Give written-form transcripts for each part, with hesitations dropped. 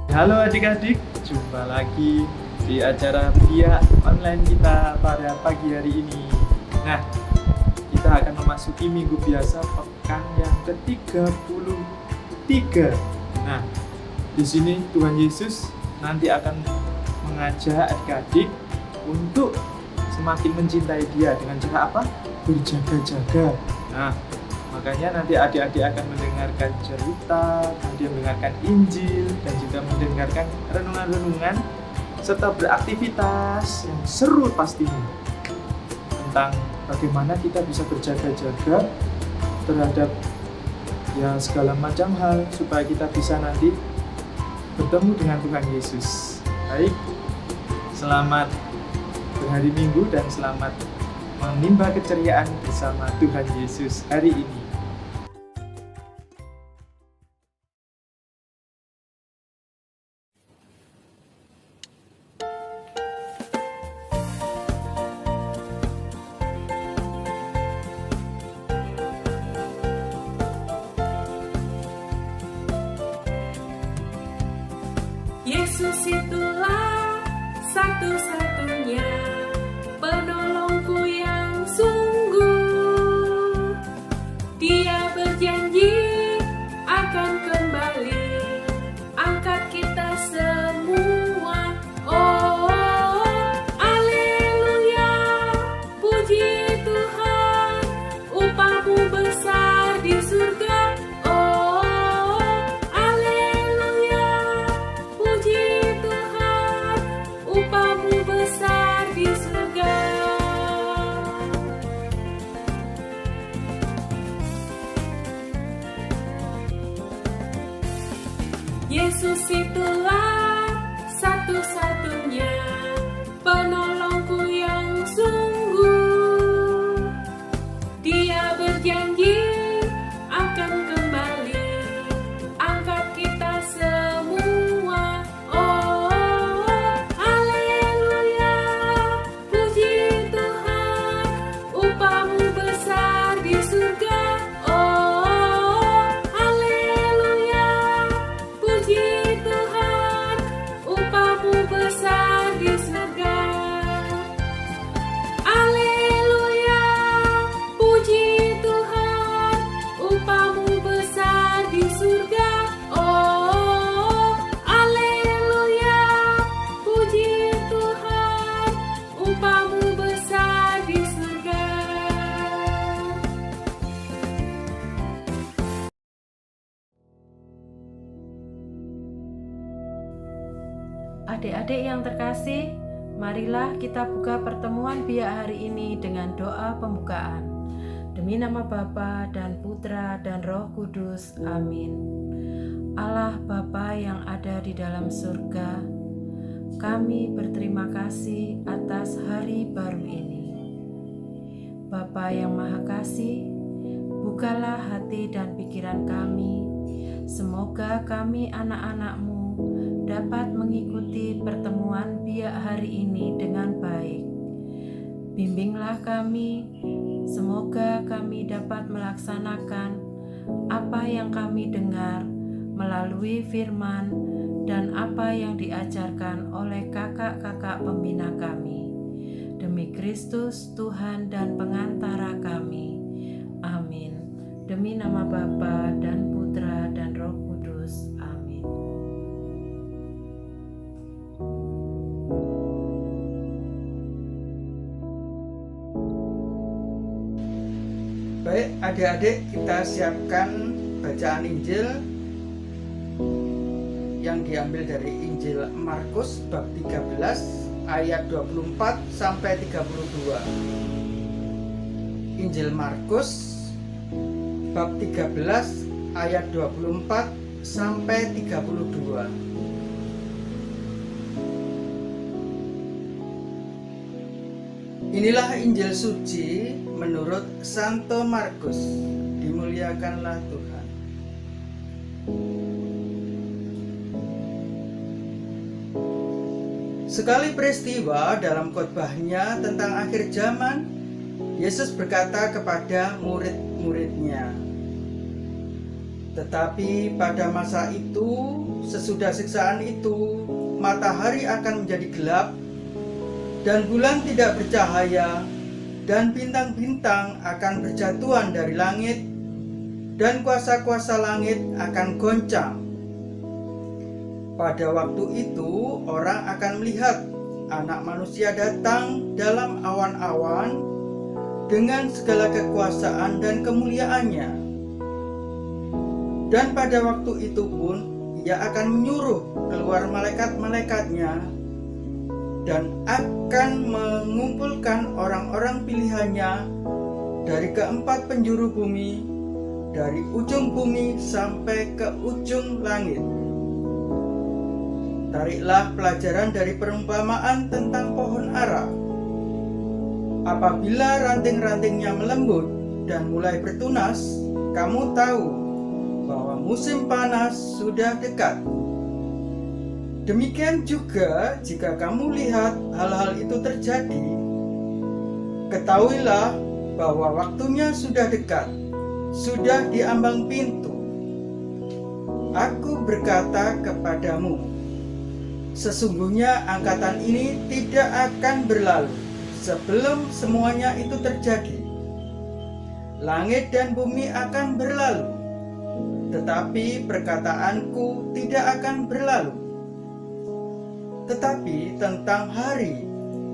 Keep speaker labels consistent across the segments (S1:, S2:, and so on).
S1: Halo adik-adik, jumpa lagi di acara Via Online kita pada pagi hari ini. Nah, kita akan memasuki minggu biasa pekan yang ke-33. Nah, di sini Tuhan Yesus nanti akan mengajak adik-adik untuk semakin mencintai Dia dengan cara apa? Berjaga-jaga. Nah, makanya nanti adik-adik akan mendengarkan cerita, kemudian mendengarkan Injil, dan juga mendengarkan renungan-renungan, serta beraktivitas yang seru pastinya. Tentang bagaimana kita bisa berjaga-jaga terhadap segala macam hal, supaya kita bisa nanti bertemu dengan Tuhan Yesus. Baik, selamat berhari Minggu dan selamat menimba keceriaan bersama Tuhan Yesus hari ini.
S2: Yesus itulah satu-satunya penolongku yang sungguh. Dia berjanji akan kembali angkat kita semua. Oh, haleluya, puji Tuhan, upahmu besar di surga. Yesus itulah satu-satunya penolongku yang sungguh. Dia berjanji akan kembali angkat kita semua. Oh, haleluya, puji Tuhan, upahmu besar di surga.
S3: Adik-adik yang terkasih, marilah kita buka pertemuan Via hari ini dengan doa pembukaan. Demi nama Bapa dan Putra dan Roh Kudus. Amin. Allah Bapa yang ada di dalam surga, kami berterima kasih atas hari baru ini. Bapa yang Maha Kasih, bukalah hati dan pikiran kami. Semoga kami anak-anak-Mu dapat mengikuti pertemuan Via hari ini dengan baik. Bimbinglah kami, semoga kami dapat melaksanakan apa yang kami dengar melalui firman dan apa yang diajarkan oleh kakak-kakak pembina kami. Demi Kristus Tuhan dan pengantara kami. Amin. Demi nama Bapa dan Putra dan Roh Kudus. Amin.
S4: Baik, adik-adik, kita siapkan bacaan Injil yang diambil dari Injil Markus bab 13 ayat 24 sampai 32. Injil Markus bab 13 ayat 24 sampai 32. Inilah Injil suci menurut Santo Markus. Dimuliakanlah Tuhan. Sekali peristiwa dalam khotbahnya tentang akhir zaman, Yesus berkata kepada murid-muridnya, Tetapi pada masa itu, sesudah siksaan itu, matahari akan menjadi gelap, dan bulan tidak bercahaya, dan bintang-bintang akan berjatuhan dari langit, dan kuasa-kuasa langit akan goncang. Pada waktu itu, orang akan melihat Anak Manusia datang dalam awan-awan dengan segala kekuasaan dan kemuliaannya. Dan pada waktu itu pun, Ia akan menyuruh keluar malaikat-malaikatnya dan akan mengumpulkan orang-orang pilihannya dari keempat penjuru bumi, dari ujung bumi sampai ke ujung langit. Tariklah pelajaran dari perumpamaan tentang pohon ara. Apabila ranting-rantingnya melembut dan mulai bertunas, kamu tahu bahwa musim panas sudah dekat. Demikian juga jika kamu lihat hal-hal itu terjadi, ketahuilah bahwa waktunya sudah dekat, sudah di ambang pintu. Aku berkata kepadamu, sesungguhnya angkatan ini tidak akan berlalu sebelum semuanya itu terjadi. Langit dan bumi akan berlalu, tetapi perkataanku tidak akan berlalu. Tetapi tentang hari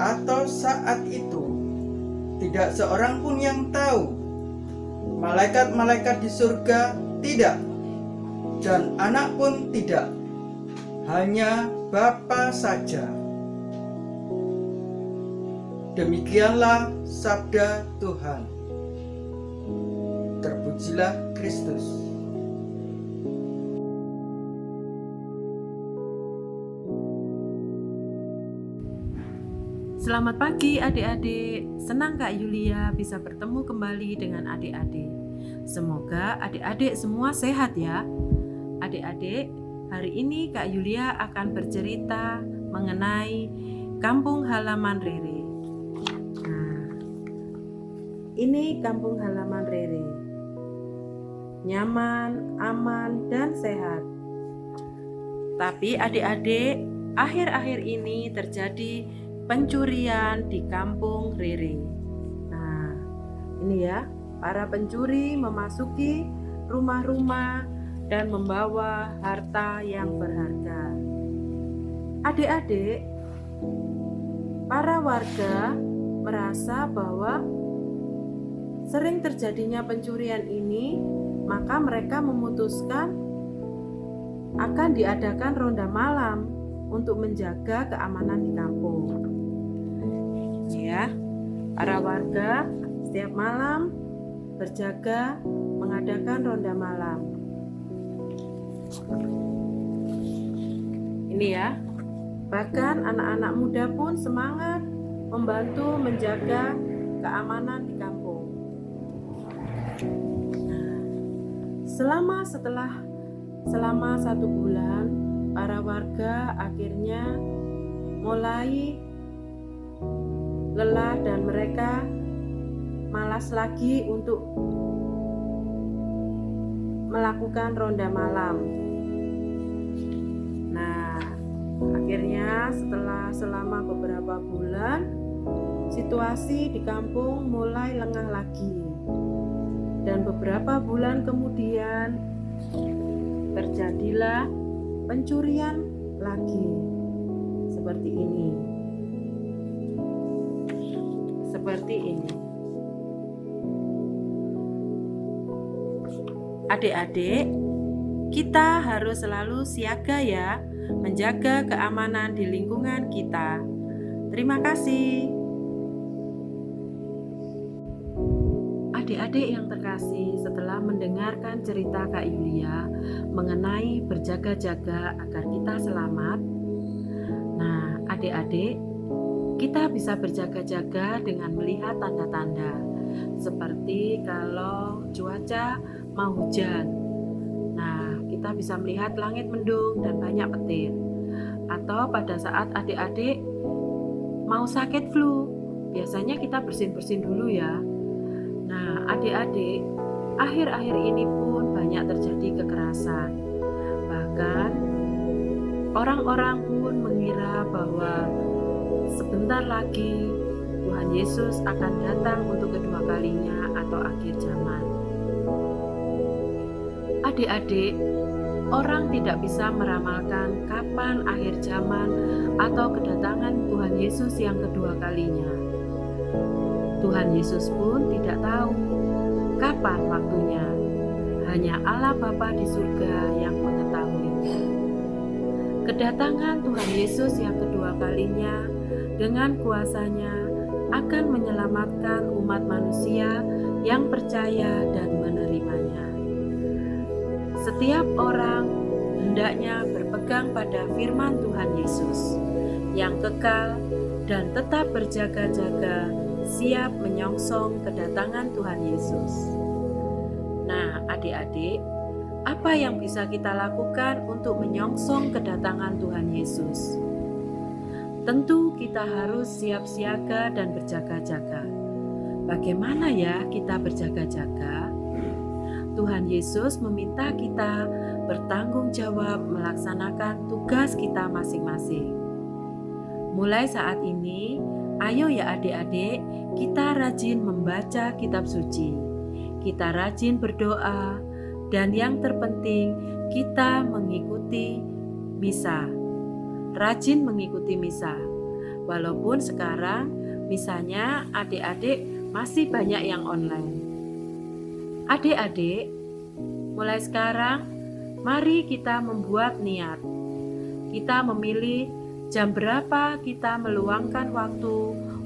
S4: atau saat itu, tidak seorang pun yang tahu. Malaikat-malaikat di surga tidak, dan Anak pun tidak, hanya Bapa saja. Demikianlah sabda Tuhan. Terpujilah Kristus.
S3: Selamat pagi adik-adik, senang Kak Yulia bisa bertemu kembali dengan adik-adik. Semoga adik-adik semua sehat ya. Adik-adik, hari ini Kak Yulia akan bercerita mengenai kampung halaman Rere. Nah, ini kampung halaman Rere. Nyaman, aman, dan sehat. Tapi adik-adik, akhir-akhir ini terjadi pencurian di kampung Rere. Nah, ini ya, para pencuri memasuki rumah-rumah dan membawa harta yang berharga. Adik-adik, para warga merasa bahwa sering terjadinya pencurian ini, maka mereka memutuskan akan diadakan ronda malam untuk menjaga keamanan di kampung. Ya, para warga setiap malam berjaga mengadakan ronda malam. Ini ya, bahkan anak-anak muda pun semangat membantu menjaga keamanan di kampung. Nah, selama 1 bulan, para warga akhirnya mulai lelah dan mereka malas lagi untuk melakukan ronda malam. Nah, akhirnya selama beberapa bulan, situasi di kampung mulai lengah lagi. Dan beberapa bulan kemudian terjadilah pencurian lagi. Seperti ini. Adik-adik, kita harus selalu siaga ya, menjaga keamanan di lingkungan kita. Terima kasih. Adik-adik yang terkasih, setelah mendengarkan cerita Kak Yulia mengenai berjaga-jaga agar kita selamat, nah adik-adik, kita bisa berjaga-jaga dengan melihat tanda-tanda seperti kalau cuaca mau hujan. Nah, kita bisa melihat langit mendung dan banyak petir. Atau pada saat adik-adik mau sakit flu, biasanya kita bersin-bersin dulu ya. Nah, adik-adik, akhir-akhir ini pun banyak terjadi kekerasan. Bahkan orang-orang pun mengira bahwa sebentar lagi Tuhan Yesus akan datang untuk kedua kalinya atau akhir zaman. Adik-adik, orang tidak bisa meramalkan kapan akhir zaman atau kedatangan Tuhan Yesus yang kedua kalinya. Tuhan Yesus pun tidak tahu kapan waktunya. Hanya Allah Bapa di surga yang mengetahuinya. Kedatangan Tuhan Yesus yang kedua kalinya dengan kuasanya akan menyelamatkan umat manusia yang percaya dan menerimanya. Setiap orang hendaknya berpegang pada firman Tuhan Yesus yang kekal dan tetap berjaga-jaga, siap menyongsong kedatangan Tuhan Yesus. Nah, adik-adik, apa yang bisa kita lakukan untuk menyongsong kedatangan Tuhan Yesus? Tentu kita harus siap siaga dan berjaga-jaga. Bagaimana ya kita berjaga-jaga? Tuhan Yesus meminta kita bertanggung jawab melaksanakan tugas kita masing-masing. Mulai saat ini, ayo ya adik-adik, kita rajin membaca kitab suci. Kita rajin berdoa, dan yang terpenting, kita mengikuti misa. Rajin mengikuti misa. Walaupun sekarang misalnya adik-adik masih banyak yang online. Adik-adik, mulai sekarang mari kita membuat niat. Kita memilih jam berapa kita meluangkan waktu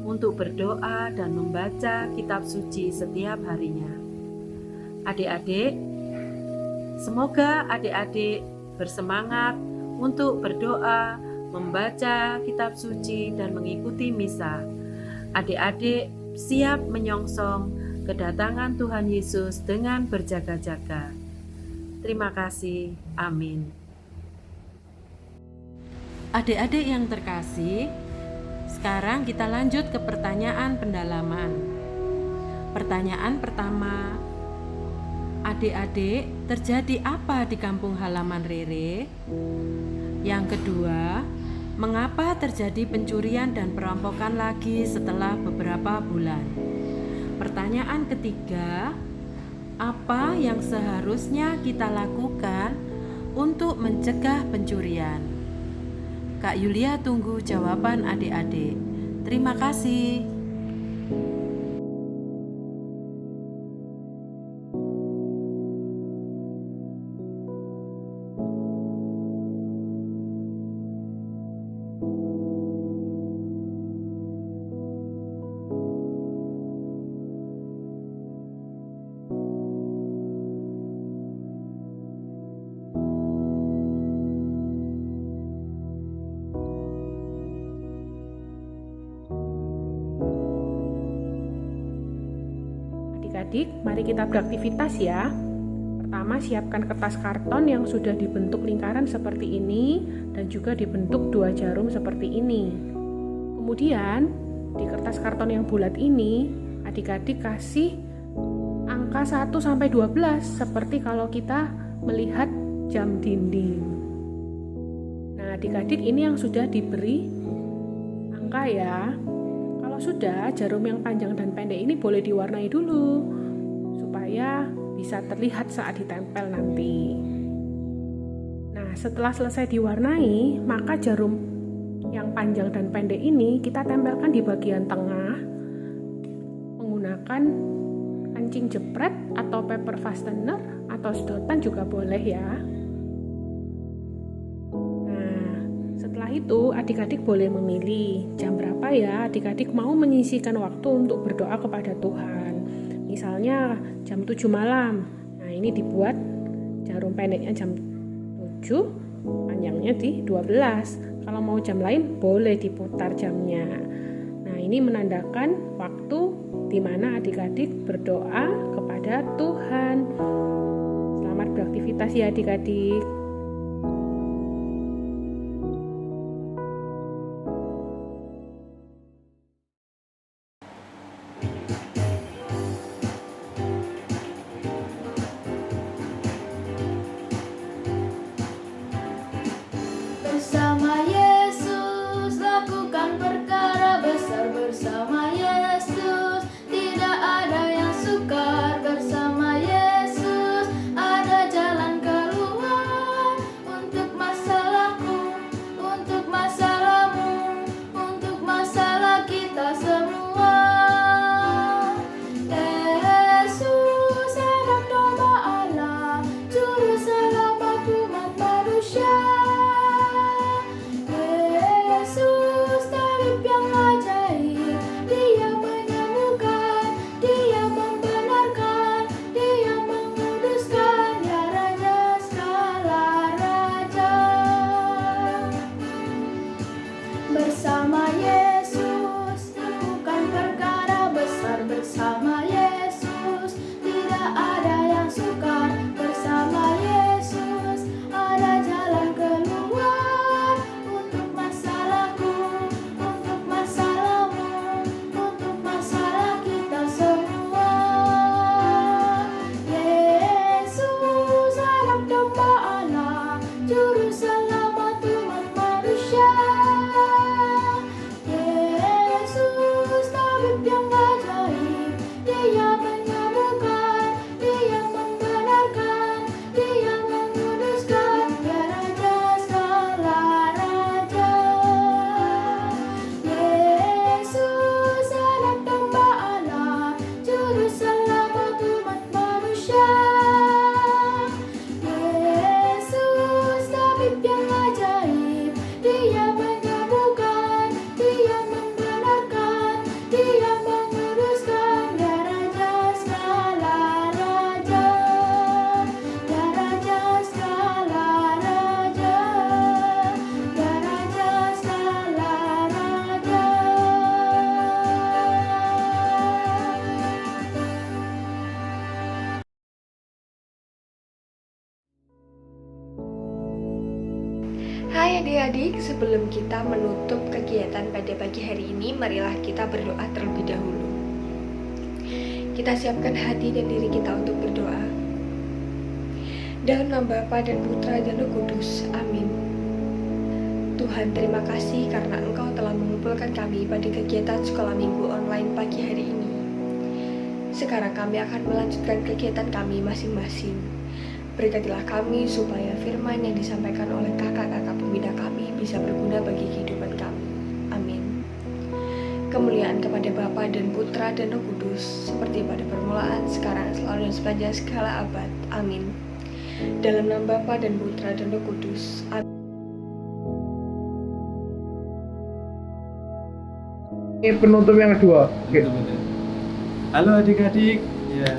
S3: untuk berdoa dan membaca kitab suci setiap harinya. Adik-adik, semoga adik-adik bersemangat untuk berdoa, membaca kitab suci dan mengikuti misa. Adik-adik siap menyongsong kedatangan Tuhan Yesus dengan berjaga-jaga. Terima kasih. Amin. Adik-adik yang terkasih, sekarang kita lanjut ke pertanyaan pendalaman. Pertanyaan pertama, adik-adik, terjadi apa di kampung halaman Rere? Yang kedua, mengapa terjadi pencurian dan perampokan lagi setelah beberapa bulan? Pertanyaan ketiga, apa yang seharusnya kita lakukan untuk mencegah pencurian? Kak Yulia tunggu jawaban adik-adik. Terima kasih.
S5: Adik-adik, mari kita beraktivitas ya. Pertama, siapkan kertas karton yang sudah dibentuk lingkaran seperti ini dan juga dibentuk 2 jarum seperti ini. Kemudian, di kertas karton yang bulat ini, adik-adik kasih angka 1 sampai 12 seperti kalau kita melihat jam dinding. Nah, adik-adik ini yang sudah diberi angka ya. Kalau sudah, jarum yang panjang dan pendek ini boleh diwarnai dulu supaya bisa terlihat saat ditempel nanti. Nah, setelah selesai diwarnai, maka jarum yang panjang dan pendek ini kita tempelkan di bagian tengah menggunakan kancing jepret atau paper fastener atau sedotan juga boleh ya. Itu adik-adik boleh memilih jam berapa ya adik-adik mau menyisihkan waktu untuk berdoa kepada Tuhan. Misalnya jam 7 malam. Nah, ini dibuat jarum pendeknya jam 7, panjangnya di 12. Kalau mau jam lain boleh diputar jamnya. Nah, ini menandakan waktu di mana adik-adik berdoa kepada Tuhan. Selamat beraktivitas ya adik-adik.
S6: Adik-adik, sebelum kita menutup kegiatan pada pagi hari ini, marilah kita berdoa terlebih dahulu. Kita siapkan hati dan diri kita untuk berdoa. Dalam nama Bapa dan Putra dan Roh Kudus. Amin. Tuhan, terima kasih karena Engkau telah mengumpulkan kami pada kegiatan sekolah minggu online pagi hari ini. Sekarang kami akan melanjutkan kegiatan kami masing-masing. Berkatilah kami supaya firman yang disampaikan oleh kakak-kakak pembina kami bisa berguna bagi kehidupan kami. Amin. Kemuliaan kepada Bapa dan Putra dan Roh Kudus, seperti pada permulaan, sekarang, selalu, dan sepanjang segala abad. Amin. Dalam nama Bapa dan Putra dan Roh Kudus. Amin.
S7: Ini penutup yang kedua.
S1: Halo adik-adik, ya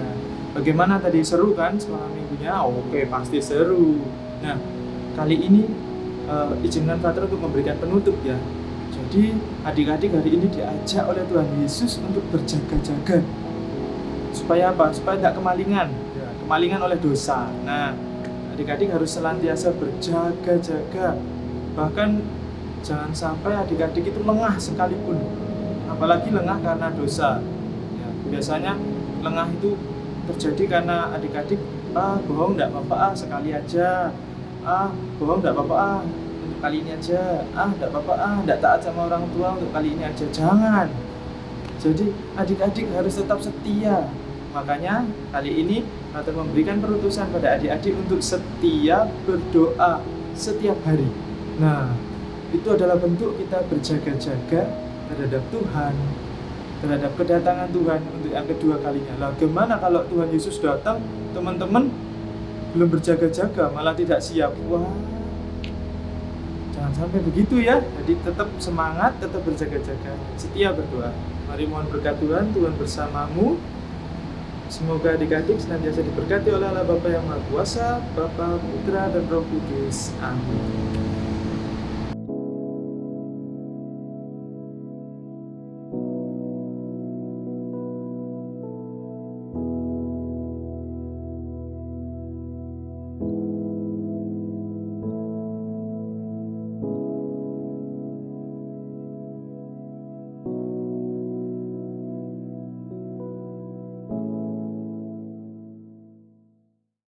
S1: bagaimana tadi, seru kan sekolah minggunya? Oke, pasti seru. Nah, kali ini izinkan Pater untuk memberikan penutup ya. Jadi adik-adik hari ini diajak oleh Tuhan Yesus untuk berjaga-jaga. Supaya apa? Supaya tidak kemalingan, ya, kemalingan oleh dosa. Nah, adik-adik harus senantiasa berjaga-jaga. Bahkan jangan sampai adik-adik itu lengah sekalipun. Apalagi lengah karena dosa. Ya, biasanya lengah itu terjadi karena adik-adik bohong enggak apa-apa sekali aja, bohong enggak apa-apa untuk kali ini aja, enggak apa-apa enggak taat sama orang tua untuk kali ini aja. Jangan. Jadi adik-adik harus tetap setia. Makanya kali ini Pater memberikan perutusan pada adik-adik untuk setia berdoa setiap hari. Nah, itu adalah bentuk kita berjaga-jaga terhadap Tuhan, terhadap kedatangan Tuhan untuk yang kedua kalinya. Lah gimana kalau Tuhan Yesus datang, teman-teman belum berjaga-jaga, malah tidak siap? Wah, jangan sampai begitu ya. Jadi tetap semangat, tetap berjaga-jaga, setia berdoa. Mari mohon berkat Tuhan, Tuhan bersamamu. Semoga adik-adik senantiasa diberkati oleh Allah Bapa yang Maha Kuasa, Bapa, Putra, dan Roh Kudus. Amin.